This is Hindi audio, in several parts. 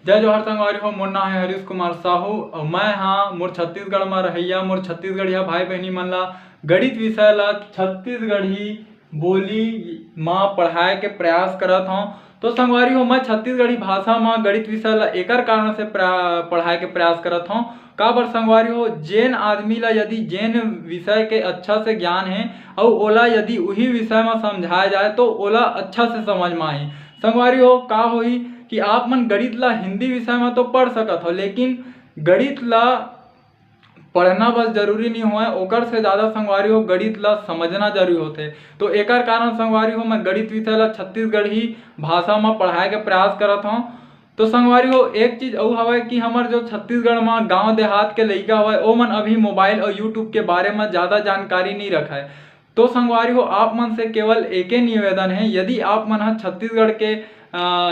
जय जोहार संगवारी हो। मोर नाम है हरीश कुमार साहू और मैं हाँ मोर छत्तीसगढ़ में रहिया मोर छत्तीसगढ़िया भाई बहनी मन ला गणित विषय ला छत्तीसगढ़ी बोली माँ पढ़ाए के प्रयास करत हूँ। तो संगवारी हो मैं छत्तीसगढ़ी भाषा में गणित विषय ला एकर कारण से पढ़ाए के प्रयास करत हूँ। का बर संगवारी हो जेन आदमी ला यदि जेन विषय के अच्छा से ज्ञान है और ओला यदि वही विषय में समझाया जाए तो ओला अच्छा से समझ में आही। संगवारी हो का होई कि आप मन गणित ला हिंदी विषय में तो पढ़ सकत हो, लेकिन गणित ला पढ़ना बस जरूरी नहीं होए, ओकर से ज़्यादा संगवारी हो गणित ला समझना जरूरी होते। तो एकर कारण संगवारी हो मैं गणित विषय ला छत्तीसगढ़ी भाषा में पढ़ाए के प्रयास करत हूँ। तो संगवारी हो एक चीज और हवे कि हमार जो छत्तीसगढ़ में गांव देहात के लइका हवे ओ मन अभी मोबाइल और यूट्यूब के बारे में ज़्यादा जानकारी नहीं रखा है। तो संगवारी हो आप मन से केवल एक ही निवेदन है, यदि आप मन छत्तीसगढ़ के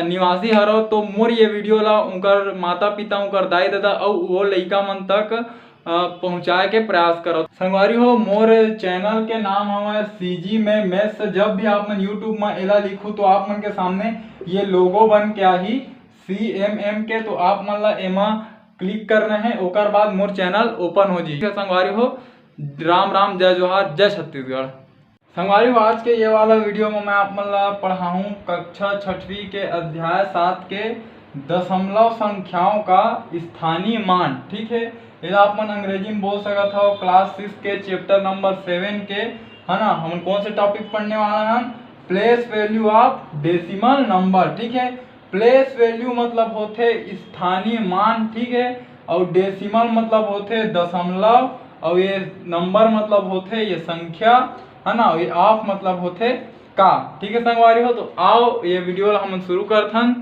निवासी हरो तो मोर ये वीडियो ला उनकर माता पिता उनकर दाई दादा और वो लइका मन तक पहुँचाए के प्रयास करो। संगवारी हो मोर चैनल के नाम हमारे सीजी में मैथ्स। जब भी आप मन यूट्यूब में एला लिखू तो आप मन के सामने ये लोगो बन के आही CMM के, तो आप मन ला एमा क्लिक करना है, ओकर बाद मोर चैनल ओपन हो जी। संगवारी हो राम राम, जय जोहार, जय छत्तीसगढ़। संगवारी हो आज के ये वाला वीडियो में मैं आप मन ला पढ़ाऊँ कक्षा 6वीं के अध्याय 7 के दशमलव संख्याओं का स्थानीय मान। ठीक है, ये आप मन अंग्रेजी में बोल सकत हो। क्लास 6 के चैप्टर नंबर 7 के है ना, हम कौन से टॉपिक पढ़ने वाला हैं? Place value of decimal number. ठीक है, प्लेस वैल्यू मतलब होते स्थानीय मान। ठीक है, और डेसिमल मतलब होते दशमलव, और ये नंबर मतलब होते ये संख्या है ना, ये ऑफ मतलब होते का। ठीक है संगवारी हो, तो आओ ये वीडियो हम शुरू करथन।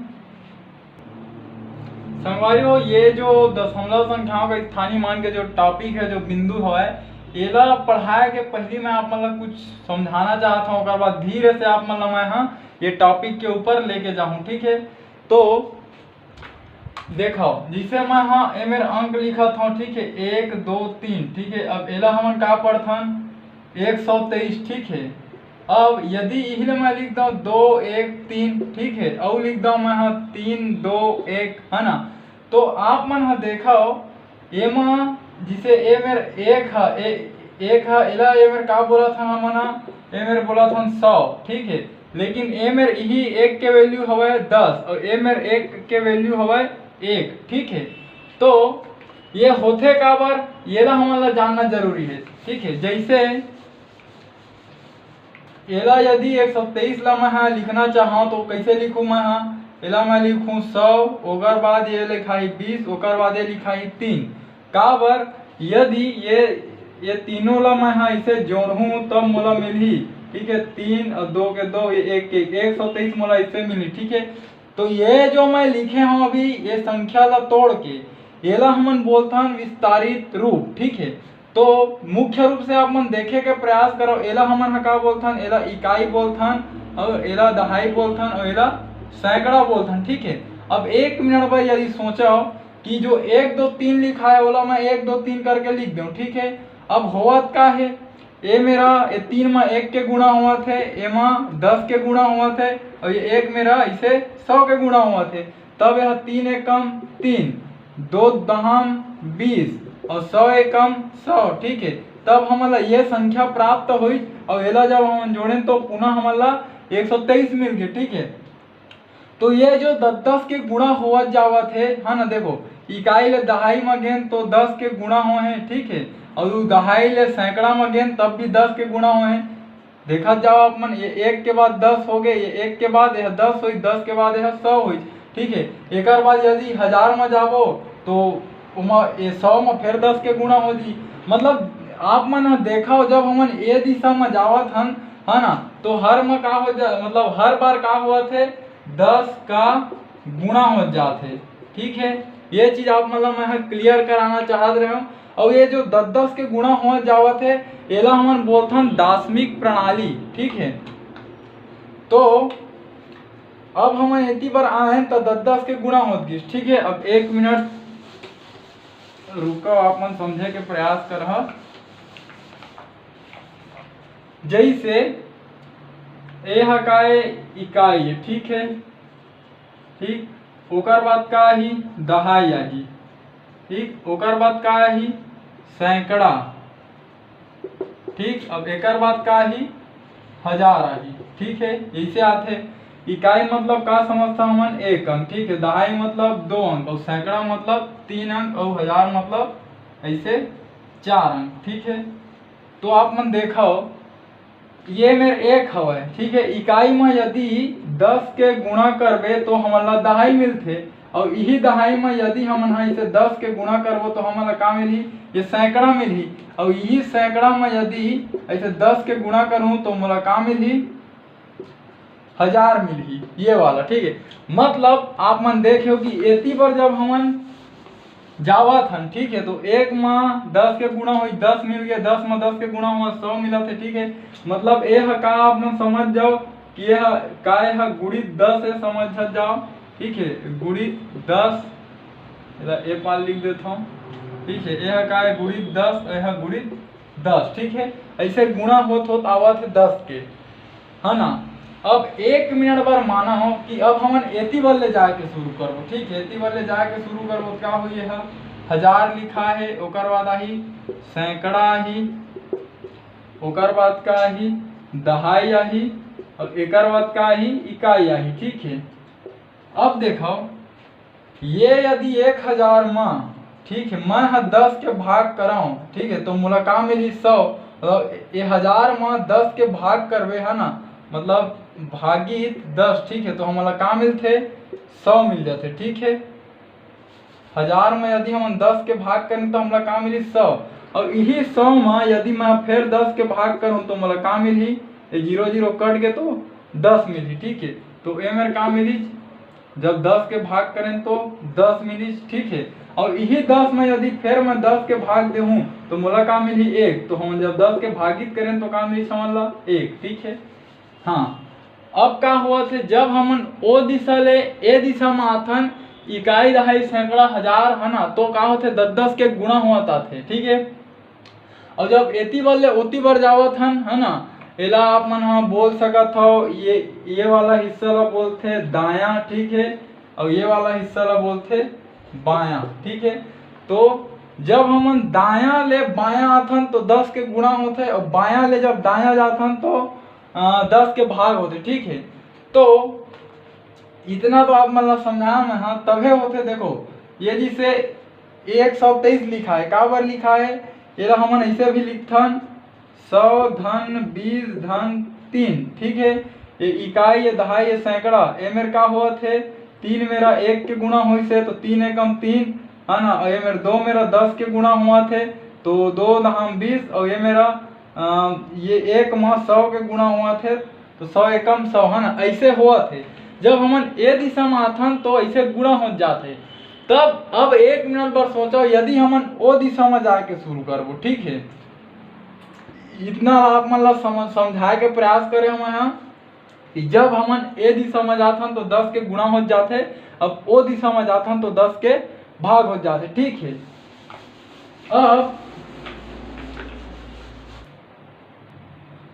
संगवारी हो ये जो दशमलव संख्याओं का स्थानीय मान के जो टॉपिक है, जो बिंदु है, एला पढ़ाए के पहले मैं आप मतलब कुछ समझाना चाहता हूँ, बाद धीरे से आप मतलब मैं हाँ ये टॉपिक के ऊपर लेके जाऊँ। ठीक है, तो देखो जिसे मैं हाँ ए मेरा अंक लिखा था। ठीक है, 1 2 3। ठीक है, अब एला हम का पढ़थन 123। ठीक है, अब यदि इहिले मैं लिख दूँ 2 1 3। ठीक है, और लिख दूँ मैं हाँ 3 2 1 है ना, तो आप मन हाँ देखो एमा जिसे ए मेरे एक है एला ए मेरे का बोला था हम ए मेरे बोला था 100। ठीक है, लेकिन ए मेरे यही एक के वैल्यू हवे 10 और ए मेरे एक के वैल्यू हवे 1। ठीक है, तो ये होते का बार ये ला हमारा जानना जरूरी है। ठीक है, जैसे एला यदि 123 ला मैं हाँ लिखना चाहूँ तो कैसे लिखूँ मैं हाँ, एला मैं लिखूँ 100, ओकर बाद ये लिखाई 20, ओकर बाद ये लिखाई 3। का बर यदि ये तीनों ला मैं हाँ इसे जोड़ूँ तब मोला मिली। ठीक है, 3 और 2 के 2 ये 123 मोला इससे मिली। ठीक है, तो ये जो मैं लिखे हूँ अभी ये संख्या ला तोड़ के एला हमन बोलथन विस्तारित रूप। ठीक है, तो मुख्य रूप से आप मन देखे के प्रयास करो। एला हमन का बोलथन, एला इकाई बोलथन और एला दहाई बोलथन और एला सैकड़ा बोलथन। ठीक है, अब 1 मिनट पर यदि सोचो कि जो 1 2 3 लिखा है ओला मैं 1 2 3 करके लिख दूं। ठीक है, अब होवत का है ये मेरा ये 3 में 1 के गुणा हुआ थे, एमा 10 के गुणा हुआ थे और ये 1 मेरा इसे 100 के गुणा हुआ थे। तब यह 3 एकम 3, 2 दहम 20 और 100 एकम 100। ठीक है, तब हमारा ये संख्या प्राप्त हुई और एला जब हम जोड़े तो पुनः हमारा 123 मिल गए। ठीक है, तो ये जो 10 के गुणा हुआ जावत है ना, देखो इकाई ले दहाई में गेन तो 10 के गुणा हुए हैं। ठीक है, और दहाई ले सैकड़ा में गेन तब भी 10 के गुणा हुए हैं। देखा जाओ आप मन, ये 1 के बाद 10 हो गए, ये 1 के बाद यह 10 हुई, 10 के बाद यह 100 हुई। ठीक है, एक बाद यदि 1000 में जाबो तो ये 100 में फिर 10 के गुणा हो जी। मतलब आप मन देखा जब हमन ए दिशा में जावत हन है ना, तो हर में का हो जा, मतलब हर बार का हुआ थे 10 का गुणा हो जाते। ठीक है, ये चीज आप मतलब मैं क्लियर कराना चाहत रहे हूँ। और ये जो 10 के गुणा हो जावत है एला हमन बोलथन दार्शनिक प्रणाली। ठीक है, तो अब हम इतनी बार आए तो 10 के गुणा होत गई। ठीक है, अब 1 मिनट रुको, आप मन समझे के प्रयास कर। जैसे ए हकाए इकाई। ठीक है, ठीक ओकर बाद का आही दहाई आही, ठीक। ओकर बाद का आही सैकड़ा, ठीक। अब एकर बाद का आही हजार आही, ठीक है। ऐसे आते इकाई मतलब का समझता हमन 1 अंक, ठीक है। दहाई मतलब 2 अंक और सैकड़ा मतलब 3 अंक और हजार मतलब ऐसे 4 अंक, ठीक है। तो आप मन देखो ये मेरे 1 हवे, ठीक है। इकाई में यदि 10 के गुणा करबे तो हमन ला दहाई मिलथे और यही दहाई में यदि हमन इसे 10 के गुणा करबो तो हमन ला का मिलही, ये सैकड़ा मिलही और यही सैकड़ा में यदि ऐसे 10 के गुणा करूँ तो मोला का मिलही, हजार मिलही, ये वाला, ठीक है। मतलब आप मन देखो कि एती पर जब हमन जावत हन, ठीक है, तो 1 में 10 के गुणा हुई 10 मिल गए, 10 में 10 के गुणा हुआ 100 मिला थे, ठीक है। मतलब यह का आप लोग समझ जाओ कि यह का है गुणित 10 है, समझ जाओ, ठीक है। गुणित 10 ए पाल लिख देता हूँ, ठीक है। यह का है गुणित 10, यह गुणित 10, ठीक है। ऐसे गुणा होत आवत है 10 के, है ना। अब 1 मिनट बार माना हो कि अब हमन एती बल्ले जाके शुरू करबो, ठीक है। एती बल्ले जाके शुरू करबो क्या हुई है, हजार लिखा है, ओकर बाद आही सैकड़ा आही, ओकर बाद का आही दहाई आही और एकर बाद का आही इकाई आही, ठीक है। अब देखो ये यदि 1000 में, ठीक है, मैं 10 के भाग कराऊं, ठीक है, तो मोला का मिली 100, मतलब ये 1000 में 10 के भाग करबे, है ना, मतलब भागित 10, ठीक है। तो हमारा का मिलते 100 मिल जाते, ठीक है। 1000 में यदि हम 10 के भाग करें तो हमारा का मिली 100 और यही 100 में यदि मैं फिर 10 के भाग करूं तो हमारा का मिली, ये 0 0 कट गए तो 10 मिली, ठीक है। तो ये मेरे का मिली जब 10 के भाग करें तो 10 मिली, ठीक है। और यही 10 में यदि फिर मैं 10 के भाग देहूं तो मोला का मिली 1, तो हम जब 10 के भागित करें तो का मिली समझ ला 1, ठीक है। हाँ, अब का हुआ थे जब हमन ओ दिशा ले ए दिशा में आथन इकाई दहाई सैकड़ा हजार, है ना, तो का होते 10 के गुणा हुआ थे, ठीक है। और जब एती बार ले ओती बार जावत हन, है ना, एला आप मन हाँ बोल सकत हो ये वाला हिस्सा ला बोलते दाया, ठीक है, और ये वाला हिस्सा ला बोलते बाया, ठीक है। तो जब हमन दाया ले बाया आथन तो 10 के गुणा होते और बाया ले जब दाया जाथन तो 10 के भाग होते, ठीक है। तो इतना तो आप मतलब समझा में, हाँ तबे होते। देखो ये जिसे 123 लिखा है, का बार लिखा है, ये हमन ऐसे भी लिखथन 100 धन 20 धन 3, ठीक है। ये इकाई, ये दहाई, ये सैकड़ा, ये मेरे का हुआ थे 3 मेरा 1 के गुणा हुई से तो 3 एकम 3, है ना। और ये मेरे 2 मेरा 10 के गुणा हुआ थे तो 2 दहम 20 और ये मेरा ये 1 में 100 के गुणा हुआ थे तो 100 एकम 100, है ना। ऐसे हुआ थे जब हमन ए दिशा में आथन तो ऐसे गुणा हो जाते। तब अब 1 मिनट पर सोचो यदि हमन ओ दिशा में जाके शुरू करबो, ठीक है। इतना आप मतलब समझाए के प्रयास करे हम यहाँ कि जब हमन ए दिशा में जाथन तो 10 के गुणा हो जाते, अब ओ दिशा में जाथन तो 10 के भाग हो जाते, ठीक है।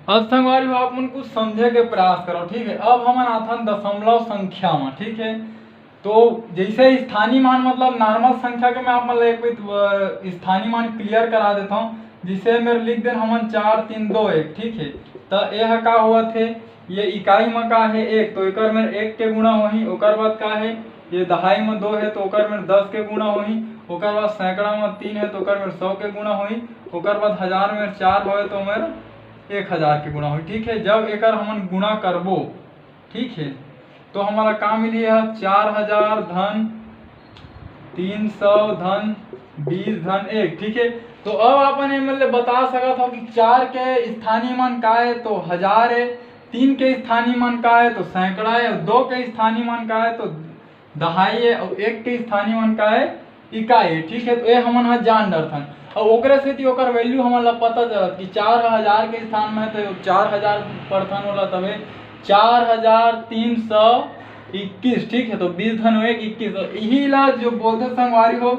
अब संगवारी आप मन कुछ समझे के प्रयास करो, ठीक है। अब हमन आथन दशमलव संख्या में, ठीक है। तो जैसे स्थानीय मान मतलब नॉर्मल संख्या के मैं आप मतलब एक स्थानीय मान क्लियर करा देता हूँ, जिसे मेरे लिख दे हमन 4 3 2 1, ठीक है। तो यह का हुआ थे ये इकाई में का है 1 तो एकर में 1 के गुणा होही, ओकर बाद का है ये दहाई में 2 है तो ओकर में 10 के गुणा होही, ओकर बाद सैकड़ा में 3 है तो ओकर में 100 के गुणा होही, ओकर बाद हजार में 4 होए तो मेरे 1000 के गुणा हुई, ठीक है। जब एकर हमन गुणा करबो, ठीक है, तो हमारा का मिली है 4000 धन 300 धन 20 धन 1, ठीक है। तो अब अपन मतलब बता सकत हो कि 4 के स्थानीय मान का है तो 1000 है, 3 के स्थानीय मान का है तो सैकड़ा है, 2 के स्थानीय मान का है तो दहाई है और 1 के स्थानीय मान का है इकाई है, ठीक है। तो ये हमन हा जान डरथन और ओकरे से ओकर वैल्यू हमारा पता चलत कि 4000 के स्थान में तो 4000 परथन होला तबे 4321, ठीक है। तो 20 धन 1 21, यही ला जो बोलते संगवारी हो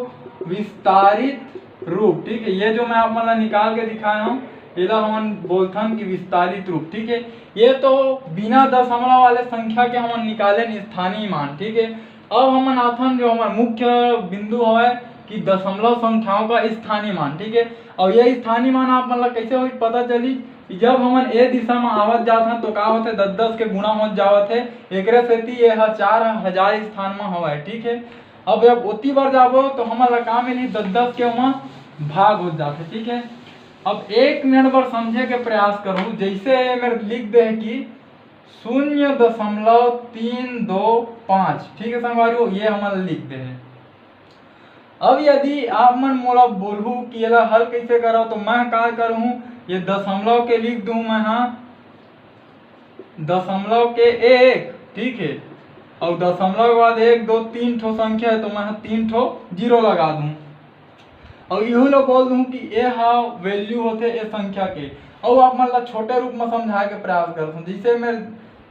विस्तारित रूप, ठीक है। ये जो मैं आप मतलब निकाल के दिखाया हूँ इला हम बोलथन कि विस्तारित रूप, ठीक है। ये तो बिना दशमलव वाले संख्या के हम निकाले स्थानीय मान, ठीक है। अब हमन आथन जो हमार मुख्य बिंदु है कि दशमलव संख्याओं का स्थानीय मान, ठीक है। और ये स्थानीय मान आप मतलब कैसे हो पता चली कि जब हमन ए दिशा में आवत जात हन तो का होते 10-10 के गुणा हो जावत है, एकरे सेती ये 4000 स्थान में हवा है, ठीक है। अब जब ओती बार जाबो तो हमन का मिली 10-10 के वहाँ भाग हो जाते, ठीक है। अब 1 मिनट पर समझे के प्रयास करूं, जैसे मेरे लिख दे कि 0.325, ठीक है संगवारियों, ये हमारे लिख दे है। अब यदि आप मन मोला बोलूं कि ये हल कैसे करो तो मैं क्या करूं, ये दशमलव के लिख दूं मैं, हाँ दशमलव के 1, ठीक है। और दशमलव के बाद 1 2 3 ठो संख्या है तो मैं 3 ठो जीरो लगा दूं और यू लोग बोल दूं कि ये वैल्यू होते ये संख्या के। और आप मतलब छोटे रूप में समझाए के प्रयास करता हूँ, जैसे मेरे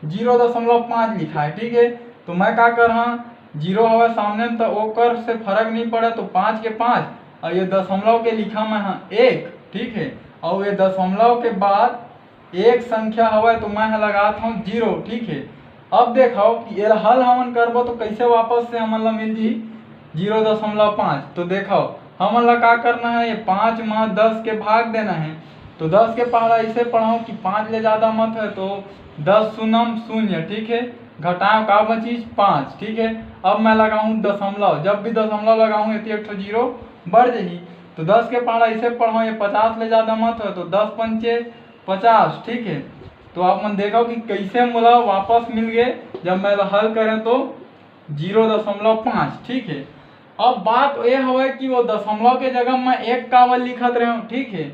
0.5 लिखा है, ठीक है। तो मैं क्या कर हाँ, जीरो हवा सामने में तो ओकर से फर्क नहीं पड़ा तो 5 के 5 और ये दशमलव के लिखा मैं हाँ 1, ठीक है। और ये दशमलव के बाद एक संख्या हवा तो मैं लगाता हूँ 0, ठीक है। अब देखो कि ये हल हमन करबो तो कैसे वापस से हमन ला मिल जी 0.5। तो देखो हमन ला का करना है, ये 5 में 10 के भाग देना है। तो 10 के पहला ऐसे पढ़ाओ कि 5 ले ज्यादा मत है तो 10 शून्यम 0, ठीक है। घटाओ का बची 5, ठीक है। अब मैं लगाऊं दशमलव, जब भी दशमलव लगाऊं ये एक ठो जीरो बढ़ जाही। तो 10 के पहला ऐसे पढ़ाओ, ये 50 ले ज्यादा मत है तो 10 पंचे 50, ठीक है। तो आप मन देखो कि कैसे मोला वापस मिल गए जब मैं हल करें तो 0.5, ठीक है। अब बात ये है कि वो दशमलव के जगह मैं 1 कावल लिखत रहे हूँ, ठीक है।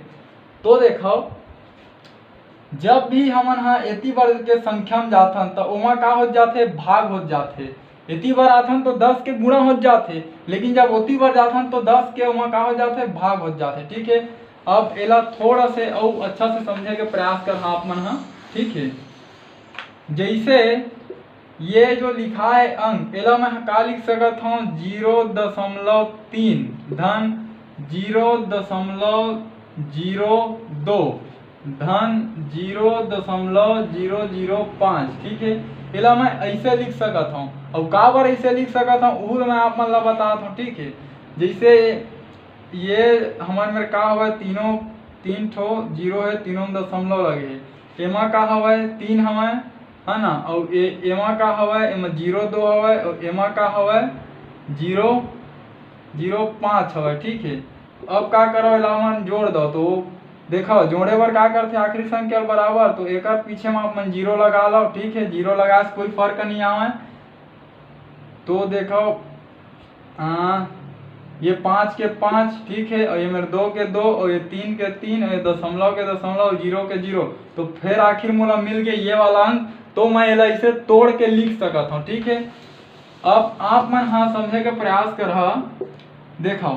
तो देखो जब भी हमन हाँ इतनी बार के संख्या में जाथन तो ओमा का हो जाते भाग हो जाते, इतनी बार आथन तो 10 के गुणा हो जाते, लेकिन जब उतनी बार जाथन तो 10 के ओमा का हो जाते भाग हो जाते, ठीक है। अब एला थोड़ा से और अच्छा से समझे के प्रयास कर आप मन हाँ, ठीक है। जैसे ये जो लिखा है अंक एला मैं का लिख सकत हूँ 0.3 धन 0.02 धन 0.005, ठीक है। एला मैं ऐसे लिख सकत हूँ और का बार ऐसे लिख सकत हूँ वो मैं आप मन ला बताता हूँ, ठीक है। जैसे ये हमारे मेरे का हुआ है तीन ठो जीरो है, तीनों में दशमलव लगे है, एमा का हवा है 3 हवा है ना। और एमा का हवा है, एमा 0.2 हवा है और एमा का हवा है 0.05 हवा, ठीक है। अब का करो एला मन जोड़ दो तो देखो जोड़े बार का करते आखिरी संख्या बराबर तो एक पीछे में आप मन 0 लगा लो, ठीक है। 0 लगाए से कोई फर्क नहीं आवे तो देखो ये 5 के 5, ठीक है। और ये मेरे 2 के 2 और ये 3 के 3 और ये दशमलव के दशमलव 0 के 0, तो फिर आखिर मोला मिल गया ये वाला अंक। तो मैं एला इसे तोड़ के लिख सकता हूँ, ठीक है। अब आप मन हाँ समझे के प्रयास कर, देखो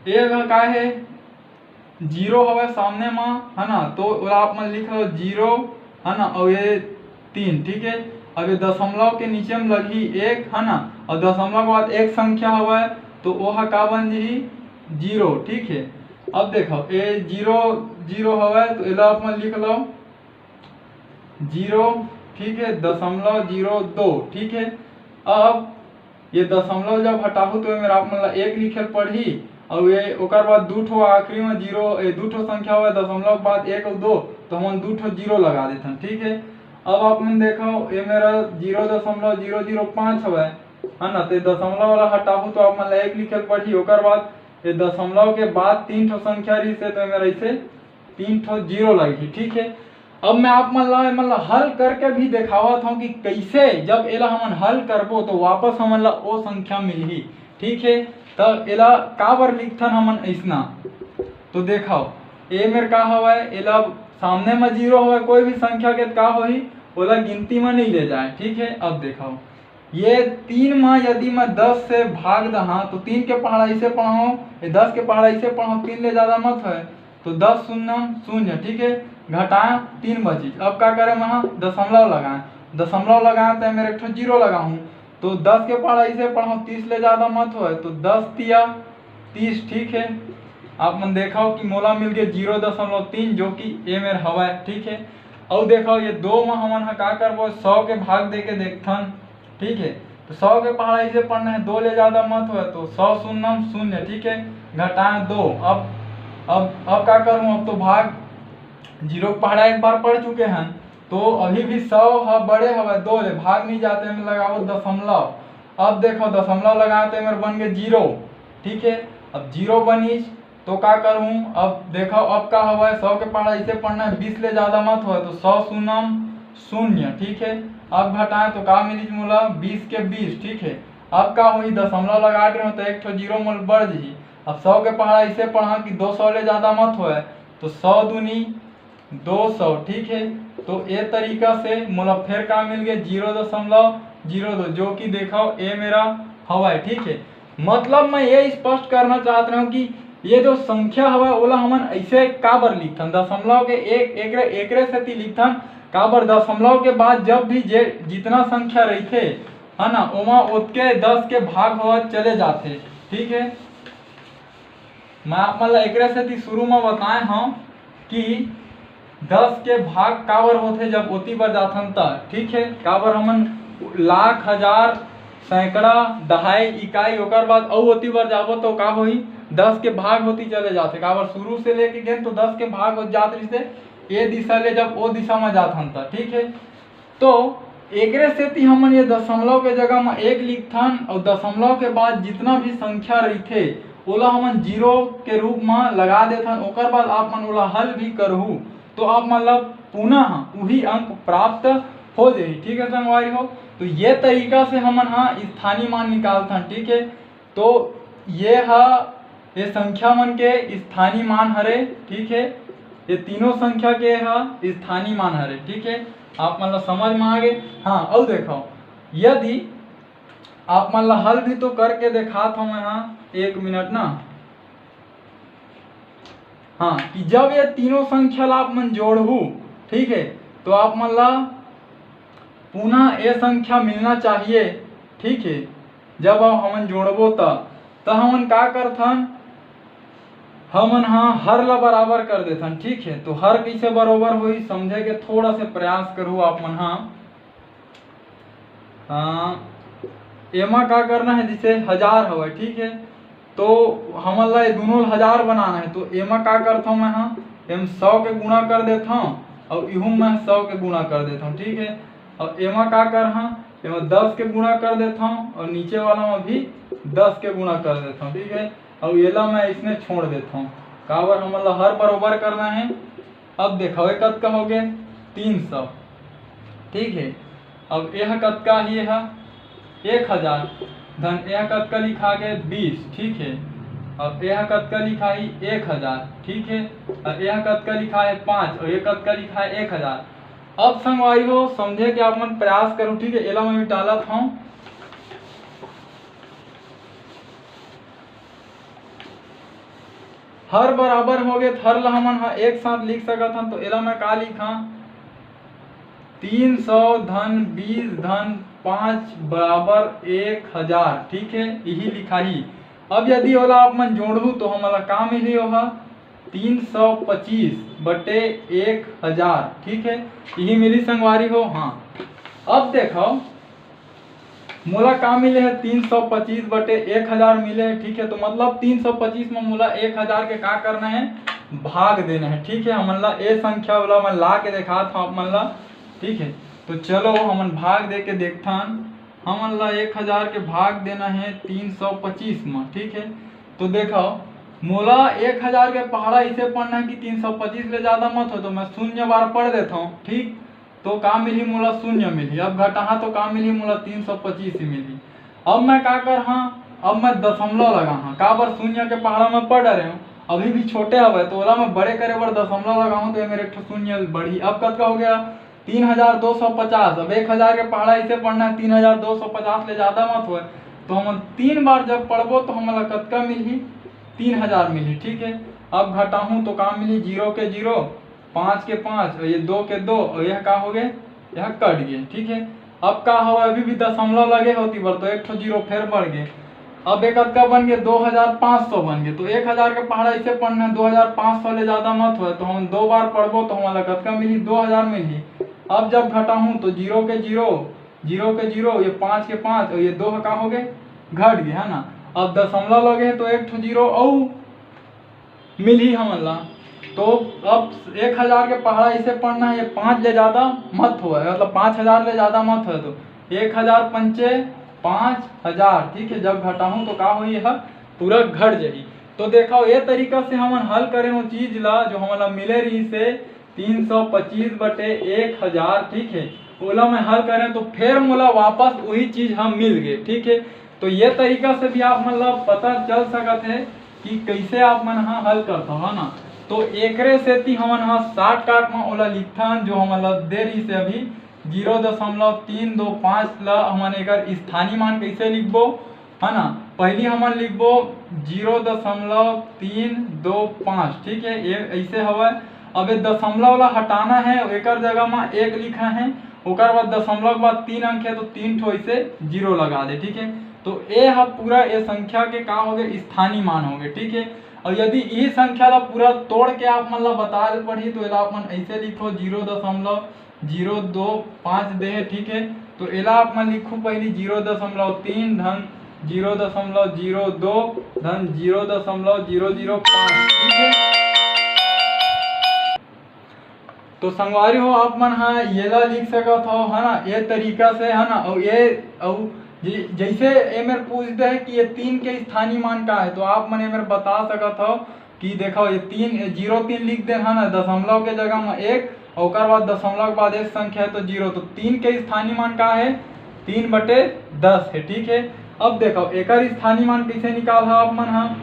ये का है 0 हवा सामने में है ना, तो आप मन लिख लो 0 है ना और ये 3, ठीक है। अब ये दशमलव के नीचे में लगी 1 है ना और दशमलव के बाद एक संख्या हवा है तो वह का बन जी 0, ठीक है। अब देखो ये 0 हवा है तो एला आप मन लिख लो 0, ठीक है 0.02, ठीक है। अब ये दशमलव जब हटाहू तो मेरा आप मन 1 लिखल पड़ी और ये ओकर बाद 2 ठो आखिरी में 2 ठो संख्या हुआ दशमलव के बाद 1 और 2 तो हम 2 ठो 0 लगा देते हैं, ठीक है। अब आप मन देखो ये मेरा 0.005 है ना, तो दशमलव वाला हटाहू तो आप मन 1 लिखल पड़ी, ओकर बाद ये दशमलव के बाद 3 ठो संख्या रही से तो मेरा ऐसे 3 ठो 0 लगी, ठीक है। अब मैं आप मन ला हल करके भी दिखावत हूँ कि कैसे जब एला हमन हल करबो तो वापस हमन ला वो संख्या मिलही, ठीक है। तो एला का बार लिखथन हमन ऐसना, तो देखो ए मेरे का हवा है एला सामने में 0 हवा, कोई भी संख्या के का होही ओला गिनती में नहीं ले जाए, ठीक है। अब देखो ये 3 में यदि मैं 10 से भाग दहा तो 3 के पहाड़ा ऐसे पढ़ाओ, 10 के पहाड़ा ऐसे पढ़ाओ, 3 ले ज्यादा मत है तो 10 शून्य 0, ठीक है। घटाएं 3 बची, अब क्या करें वहाँ दशमलव लगाएं तो मेरे एक 0 लगाऊं तो 10 के पहाड़ा ऐसे पढ़ाओ, 30 ले ज्यादा मत हो तो 10 तिया 30, ठीक है। आप मन देखो कि मोला मिल गया 0.3 जो कि ये मेरे हवा है, ठीक है। और देखो ये 2 में हमन का करबो 100 के भाग दे के देखथन, ठीक है। तो 100 के पहाड़ा इसे पढ़ना है, 2 ले ज़्यादा मत हो, तो 100 शून्यम शून्य, ठीक है, घटाएं 2। अब क्या करूँ, अब तो भाग 0 के पहाड़ा एक बार पढ़ चुके हैं, तो अभी भी 100 है बड़े हवे 2 ले भाग नहीं जाते, में लगाओ दशमलव। अब देखो दशमलव लगाए तो मेरे बन गए 0, ठीक है। अब 0 बनी तो क्या करूँ, अब देखो अब क्या हुआ है, 100 के पहाड़ा इसे पढ़ना है, 20 ले ज़्यादा मत हो, तो 100 शून्यम शून्य, ठीक है। अब घटाएं तो का मिली मोला 20 के 20, ठीक है। अब का हुई दशमलव लगा रहे हो तो एक 0 मोल बढ़ जी। अब 100 के पहाड़ा इसे पढ़ा कि 200 ले ज़्यादा मत हो, तो 100 दूनी 200, ठीक है। तो ये तरीका से मोला फिर का मिल गया 0.02, जो कि देखो ये मेरा हवा है, ठीक है। मतलब मैं ये स्पष्ट करना चाहता हूँ कि ये जो संख्या हवा ओला हमन ऐसे काबर लिखथन, दशमलव के एकरे से लिखथन काबर, दशमलव के बाद जब भी जितना संख्या रहते है ना ओमा उतके 10 के भाग हवा चले जाते, ठीक है। मैं आप मतलब एकरे से शुरू में बताए हम कि 10 के भाग काबर होते जब ओती बार जाथन त, ठीक है। काबर हमन लाख हजार सैकड़ा दहाई इकाई ओकर बाद और ओती बार जाबो तो का होई 10 के भाग होती चले जाते, काबर शुरू से लेके गए तो 10 के भाग हो जात रही ये दिशा ले जब वो दिशा में जाथन था, ठीक है। तो एकरे से हमन ये दशमलव के जगह में 1 लिखथन और दशमलव के बाद जितना भी संख्या रहते ओला हमन 0 के रूप में लगा देथन, ओकर बाद आप मन ओला हल भी करहु तो आप मतलब पुनः वही अंक प्राप्त हो जाए, ठीक है संगवारी हो। तो ये तरीका से हमन स्थानीय मान निकालथन, ठीक है। तो ये संख्या मन के स्थानीय मान हरे, ठीक है। ये तीनों संख्या के स्थानीय मान हरे, ठीक है। आप मतलब समझ में आ गए। हाँ और देखो यदि आप मतलब हल भी तो करके दिखाता हूँ मैं 1 मिनट ना। हाँ कि जब ये तीनों संख्या ला आप मन जोड़ू, ठीक है, तो आप मतलब पुनः ये संख्या मिलना चाहिए, ठीक है। जब आप हमन जोड़बो तो हमन का करथन, हमन हर ला बराबर कर देथन, ठीक है। तो हर कैसे बराबर हुई समझे के थोड़ा से प्रयास करूँ आप मन। एमा का करना है, जैसे 1000 हवा, ठीक है। तो हमन ला दोनों 1000 बनाना है, तो एमा का करता हूँ मैं एम 100 के गुणा कर देता हूँ और इहू मैं 100 के गुणा कर देता हूँ, ठीक है। और एमा का कर एमा 10 के गुणा कर देता हूँ और नीचे वाला में भी 10 के गुणा कर देता हूँ, ठीक है। और ये ला मैं इसमें छोड़ देता हूँ, काबर हमन ला हर बराबर करना है। अब देखो ये कद का हो गया 300, ठीक है। अब यह कद का ही है 1000 धन यह कद का लिखा गया 20, ठीक है। अब यह कद का लिखा है 1000, ठीक है। और यह कद का लिखा है 5 और यह कद का लिखा है 1000। अब संगवारी हो समझे कि आप मन प्रयास करो, ठीक है। एला मैं मिटाला था हर बराबर हो गए, हर ला हमन एक साथ लिख सकत हन। तो एला मैं का लिखा 300 धन 20 धन 5 बराबर 1000, ठीक है, यही लिखा ही। अब यदि ओला आप मन जोड़ू तो हमारा का मिली वह 325 बटे 1000, ठीक है, यही मिली संगवारी हो। हाँ अब देखो मोला का मिले है 325 बटे 1000 मिले है, ठीक है। तो मतलब 325 में मोला 1000 के का करना है भाग देना है, ठीक है। हमन ला ए संख्या वाला मैं ला के देखा था आप मन ला, ठीक है। तो चलो हमन भाग दे के देखथन, हमन ला 1000 के भाग देना है 325 में, ठीक है। तो देखो मोला 1000 के पहाड़ा इसे पढ़ना है कि 325 ले ज्यादा मत हो, तो मैं 0 बार पढ़ देता हूँ, ठीक। तो का मिली मोला 0 मिली। अब घटा तो का मिली मोला 325 ही मिली। अब मैं का कर अब मैं दशमलव लगा काबर 0 के पहाड़ा में पढ़ रहे हूँ, अभी भी छोटे हवे तो ओला मैं बड़े करे बर दशमलव लगाऊं तो मेरे 0 बढ़ी। अब कद का हो गया 3250। अब 1000 के पहाड़ा इसे पढ़ना है 3250 ले ज्यादा मत हो, तो हम 3 बार जब पढ़बो तो हमारा कद का मिली 3000 मिली, ठीक है। अब घटाऊं तो का मिली 0 के 0 5 के 5 और ये 2 के 2 और यह का हो गए यह कट गए, ठीक है। अब का हो अभी भी दशमलव लगे होती बार तो 1 0 फिर बढ़ गए। अब एक का बन गए 2500 बन गए। तो 1000 के पहाड़ा इसे पढ़ना है 2500 ले ज्यादा मत हो, तो हम 2 बार पढ़बो तो हमारा कद का मिली 2000 मिली। अब जब घटाऊं तो 0 के 0 0 के 0, ये 5 के 5 और ये 2 का हो गए घट गए, है ना। अब दशमलव लगे तो एक ठो 0 और मिल ही हमन ला। तो अब 1000 के पहाड़ा इसे पढ़ना है, ये 5 ले ज़्यादा मत हो, मतलब 5000 ले ज़्यादा मत हो, तो 1000 पंचे 5000, ठीक है। जब घटाऊँ तो का हो, यह पूरा घट जाही। तो देखो ये तरीका से हमन हल करें वो चीज ला जो हमन मिले रही से 325/1000, ठीक है। ओला मैं हल करें तो फिर मोला वापस वही चीज हम मिल गए, ठीक है। तो ये तरीका से भी आप मतलब पता चल सकते है कि कैसे आप मन हाँ हल करता है ना। तो एकरे सेती हमन हाँ शॉर्टकट में ओला लिखथन जो हमन दे रही से अभी 0.325 ला हमन एकर स्थानीय मान कैसे लिखबो, है ना। पहली हमन लिखबो 0.325, ठीक है। ये ऐसे हवा। अब ये दशमलव ला हटाना है, एकर जगह में 1 लिखा है, ओकर बाद दशमलव के बाद 3 अंक है तो 3 ठो ऐसे 0 लगा दे, ठीक है। तो ये हम पूरा ये संख्या के का हो गए स्थानीय मान हो गए, ठीक है। और यदि ये संख्या ला पूरा तोड़ के आप मन ला बता पड़ी तो एला आप मन ऐसे लिखो 0.025 दे है, ठीक है। तो एला आप मन लिखो पहली 0.3 धन 0.02 धन 0.005, ठीक है। तो संगवारी हो आप मन हाँ ये ला लिख सकत हो, है ना, ये तरीका से, है ना। और ये और जैसे ये मेरे पूछते हैं कि ये 3 के स्थानीय मान का है, तो आप मन मेरे बता सकत हो कि देखो ये 3 लिख दे, है ना, दशमलव के जगह में 1 और बाद दशमलव के बाद एक संख्या है तो 0, तो 3 के स्थानीय मान का है 3/10 है, ठीक है। अब देखो एकर स्थानीय मान कैसे निकाल आप मन हाँ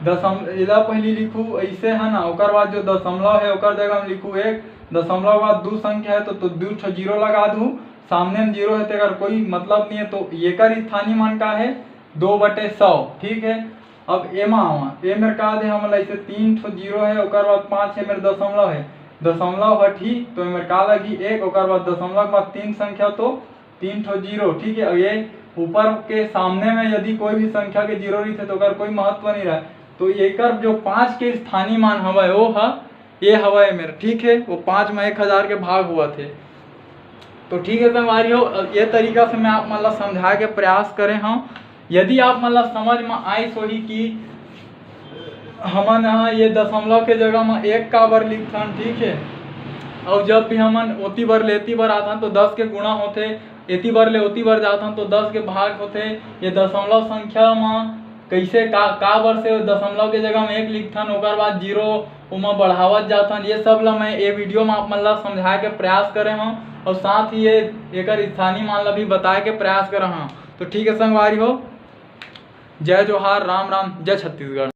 इला पहली लिखू ऐसे, है ना। ओकर बाद जो दशमलव है ओकर जगह में लिखू 1, दशमलव बाद 2 संख्या है तो 2 ठो 0 लगा दूँ, सामने में 0 है तो अगर कोई मतलब नहीं है। तो एकर स्थानीय मान का है 2/100, ठीक है। अब एमा आवा ए मेरे का दे हमला ऐसे 3 ठो 0 है, ओकर बाद 5 है मेरे दशमलव है, दशमलव हटी तो मेरे का लगी 1, ओकर बाद दशमलव के बाद 3 संख्या तो 3 ठो 0, ठीक है। और ये ऊपर के सामने में यदि कोई भी संख्या के 0 रही थे तो अगर कोई महत्व नहीं रहा तो एकर जो 5 के स्थानीय मान हवा वो हा ये हवा है मेरा, ठीक है। वो 5 में 1000 के भाग हुआ थे। तो ठीक है संगवारी हो, ये तरीका से मैं आप मतलब समझा के प्रयास करें हम। यदि आप मतलब समझ में आई सोही कि हमन यहाँ ये दशमलव के जगह में 1 का बार लिखथन, ठीक है। और जब भी हमन ओती बार लेती बार आथन तो 10 के गुणा होते, एती बार ले ओती बार जाथन तो 10 के भाग होते। ये दशमलव संख्या में कैसे का बार से दशमलव के जगह में 1 लिखथन, ओकर बाद 0 उमा बढ़ावत जाथन, ये सब ला मैं ये वीडियो में आप मन ला समझाए के प्रयास करे हम। और साथ ही ये एकर स्थानीय मान ला भी बताए के प्रयास करे हम। तो ठीक है संगवारी हो, जय जोहार, राम राम, जय छत्तीसगढ़।